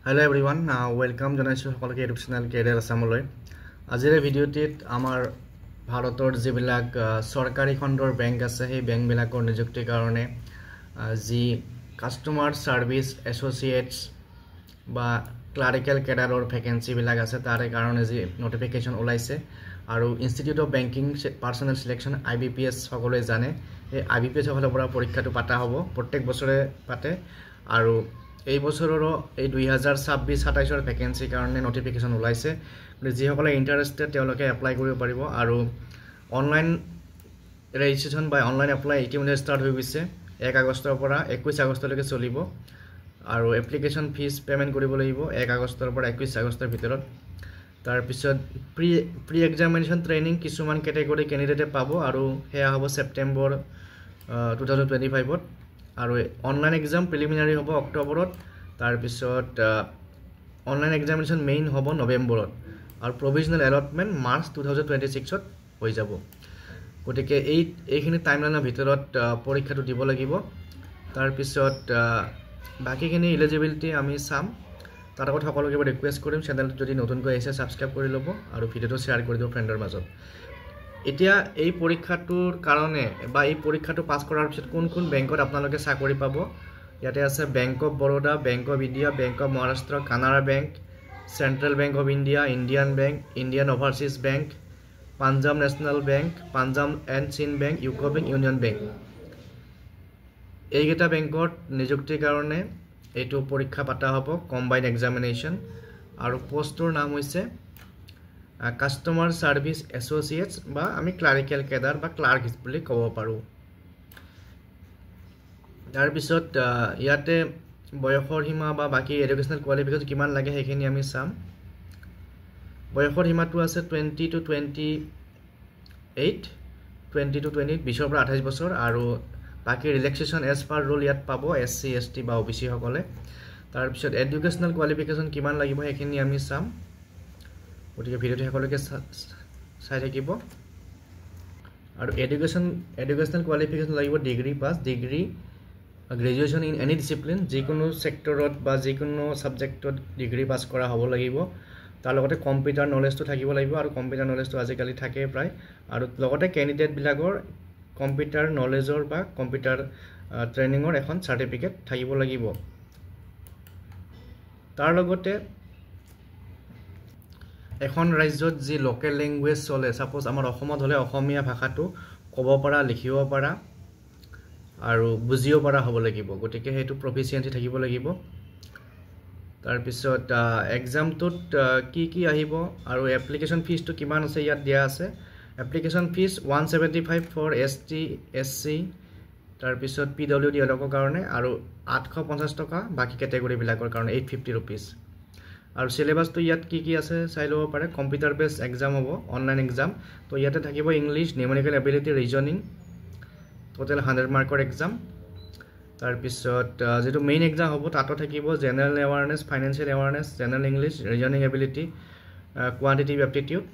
Hello everyone, welcome জনাইছো সকলকে YouTube channel career আসামলৈ। আজিৰ ভিডিঅ'টিত আমাৰ ভাৰতৰ যিবিলাক চৰকাৰী খণ্ডৰ বেংক আছে সেই বেংকবিলাকৰ নিযুক্তিৰ কাৰণে যি কাস্টমাৰ সাৰ্ভিস এছ'চিয়েটছ বা ক্লাৰিকেল কেডাৰৰ ভেকেন্সি বিলাক আছে তাৰে কাৰণে যি নটিফিকেশন ওলাইছে আৰু institute of banking personnel selection IBPS সকলোৱে জানে এই IBPS সকলৰ পৰা পৰীক্ষাটো পাতা হ'ব প্ৰত্যেক বছৰে পাতে আৰু এই বছৰৰ এই 2026-27 ভেকেন্সিৰ কাৰণে নটিফিকেশন ওলাইছে যিসকলে ইন্টাৰেস্টেড তেওঁলোকে এপ্লাই কৰিব পাৰিব আৰু অনলাইন ৰেজিষ্ট্ৰেচন বা অনলাইন এপ্লাই ইতিমধ্যে ষ্টাৰ্ট হৈ গৈছে 1 আগষ্টৰ পৰা 21 আগষ্টলৈকে চলিব আৰু এপ্লিকেশন ফিজ পেমেন্ট কৰিব লাগিব 1 আগষ্টৰ পৰা 21 আগষ্টৰ ভিতৰত তাৰ পিছত প্ৰি এক্সামিনেশন ট্ৰেইনিং কিছুমান ক্যাটাগৰী ক্যান্ডিডেটে পাব আৰু হেয়া হ'ব সেপ্টেম্বৰ 2025 ত আৰু অনলাইন এক্সাম প্ৰিলিমিনাৰী হ'ব অক্টোবৰত তাৰ পিছত অনলাইন এক্সামিনেশন মেইন হ'ব নৱেম্বৰত আৰু প্ৰভিজনাল এলটমেন্ট মাৰ্চ 2026 ত হৈ যাব গতিকে এইখিনি টাইমলাইনৰ ভিতৰত পৰীক্ষাটো দিব লাগিব তাৰ পিছত বাকিখিনি এলিজিবিলিটি আমি চাম তাৰ আগত সকলোকে ৰিকুৱেষ্ট কৰিম চেনেলটো যদি নতুনকৈ আহিছে সাবস্ক্ৰাইব কৰি ল'ব আৰু ভিডিঅটো শেয়াৰ কৰি দিও ফ্ৰেণ্ডৰ মাজত এতিয়া এই পৰীক্ষাটোৰ কাৰণে বা এই পৰীক্ষাটো পাস কৰাৰ পিছত কোন বেংকত আপোনালোকে চাকৰি পাব ইয়াতে আছে bank of Baroda bank of India bank of Maharashtra Canara bank central bank of India Indian bank Indian overseas bank Punjab national bank Punjab and Sind bank UCO bank union bank এইকেইটা বেংকত নিযুক্তিৰ কাৰণে এইটো পৰীক্ষা পাতা হ'ব কম্বাইন্ড এক্সামিনেশন আৰু পোষ্টৰ নাম হৈছে কাস্টমাৰ সাৰ্ভিস এছ'চিয়েটছ বা আমি ক্লাৰিকেল কেডাৰ বা ক্লাৰ্ক বুলি ক'ব পাৰো তাৰ পিছত ইয়াতে বয়সৰ সীমা বা বাকি এডুকেশনাল কোৱালিফিকেশন কিমান লাগে হেখিনি আমি চাম বয়সৰ সীমাটো আছে 20 to 28 20 to 20 20 পৰা 28 বছৰ আৰু বাকি ৰিলেক্সেশন এজ পাৰ ৰুল ইয়াত পাব SC ST বা OBC সকলে তাৰ পিছত এডুকেশনাল কোৱালিফিকেশন কিমান লাগিব হেখিনি আমি চাম গতিকে ভিডিওটো সকলোকে চাই থাকিব আৰু এডুকেশনাল কোৱালিফিকেশন লাগিব degree pass degree graduation in any discipline যিকোনো সেক্টৰত বা যিকোনো সাবজেক্টত ডিগ্ৰী পাস কৰা হ'ব লাগিব তাৰ লগতে কম্পিউটাৰ নলেজটো থাকিব লাগিব আৰু কম্পিউটাৰ নলেজটো আজিকালি থাকে প্ৰায় আৰু লগতে ক্যান্ডিডেট বিলাকৰ কম্পিউটাৰ নলেজৰ বা কম্পিউটাৰ ট্ৰেইনিংৰ এখন সাৰ্টিফিকেট থাকিব লাগিব তাৰ লগতে এখন ৰাজ্যত যি লোকেল ল্যাঙ্গুৱেজ চলে সাপোজ আমাৰ অসমত হলে অসমীয়া ভাষাটো ক'ব পৰা লিখিব পৰা আৰু বুজিব পৰা হ'ব লাগিব গতিকে হেতু প্ৰফিচিয়েন্সি থাকিব লাগিব তাৰ পিছত এক্সামটোত কি আহিব আৰু এপ্লিকেশন ফিজটো কিমান আছে ইয়াত দিয়া আছে application fees 175 for ST SC তাৰ পিছত PWD অলকৰ কাৰণে আৰু 850 টকা বাকি ক্যাটাগৰী বিলাকৰ কাৰণে 850 रुपीस আৰু সিলেবাসটো ইয়াত কি আছে চাই লব পাৰে কম্পিউটাৰ বেস এক্সাম হ'ব অনলাইন এক্সাম তো ইয়াতে থাকিব English numerical ability reasoning total 100 মাৰ্কৰ এক্সাম তাৰ পিছত যেটো মেইন এক্সাম হ'ব তাতো থাকিব general awareness financial awareness general English reasoning ability quantitative aptitude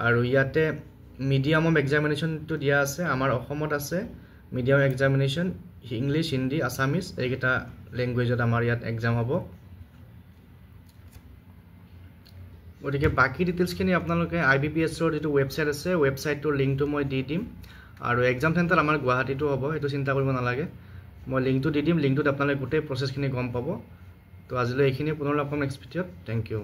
আৰু ইয়াতে মিডিয়াম অফ এক্সামিনেশনটো দিয়া আছে আমাৰ অসমত আছে medium examination English Hindi Assamese এইকেইটা ল্যাঙ্গুৱেজত আমাৰ ইয়াত এক্সাম হ'ব গতিকে বাকি ডিটেইলছখিনি আপোনালোকে IBPS ৰ যেটো ওয়েবসাইট আছে ওয়েবসাইটৰ লিংকটো মই দি দিম আৰু এক্সাম সেন্টাৰ আমাৰ গুৱাহাটীটো হ'ব এটো চিন্তা কৰিব নালাগে মই লিংকটো দি দিম লিংকটোত আপোনালোকে গোটেই প্ৰসেছখিনি গম পাব তো আজিলৈ এইখিনি পুনৰ লগ পাম নেক্সট ভিডিঅ'ত থ্যাংক ইউ